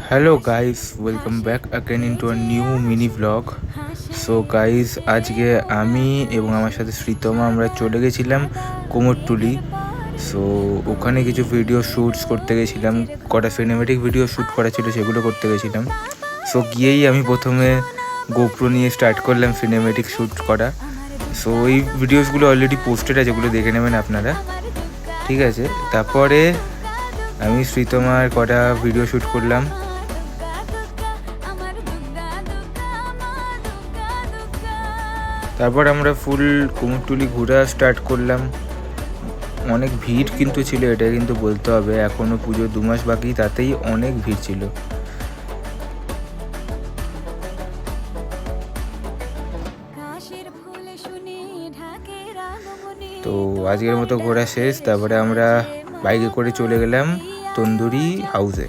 Hello guys, welcome back again into a new mini blog. So guys, আজকে আমি এবং আমার সাথে শ্রীতমা আমরা চলে গেছিলাম কুমোরটুলি। সো ওখানে কিছু ভিডিও শ্যুটস করতে গেছিলাম, কটা সিনেমেটিক ভিডিও শ্যুট করা ছিল, সেগুলো করতে গেছিলাম। সো গিয়েই আমি প্রথমে গোপ্রো নিয়ে স্টার্ট করলাম সিনেমেটিক শ্যুট করা। সো এই ভিডিওসগুলো অলরেডি পোস্টেড আছে, যেগুলো দেখে নেবেন আপনারা, ঠিক আছে। তারপরে আমি শ্রীতমার কটা ভিডিও শ্যুট করলাম। তারপর আমরা ফুল কুমোরটুলি ঘোরা স্টার্ট করলাম। অনেক ভিড় কিন্তু ছিল, এটা কিন্তু বলতে হবে। এখনও পুজো 2 মাস বাকি, তাতেই অনেক ভিড় ছিল। তো আজকের মতো ঘোরা শেষ। তারপরে আমরা বাইকে করে চলে গেলাম তন্দুরি হাউসে।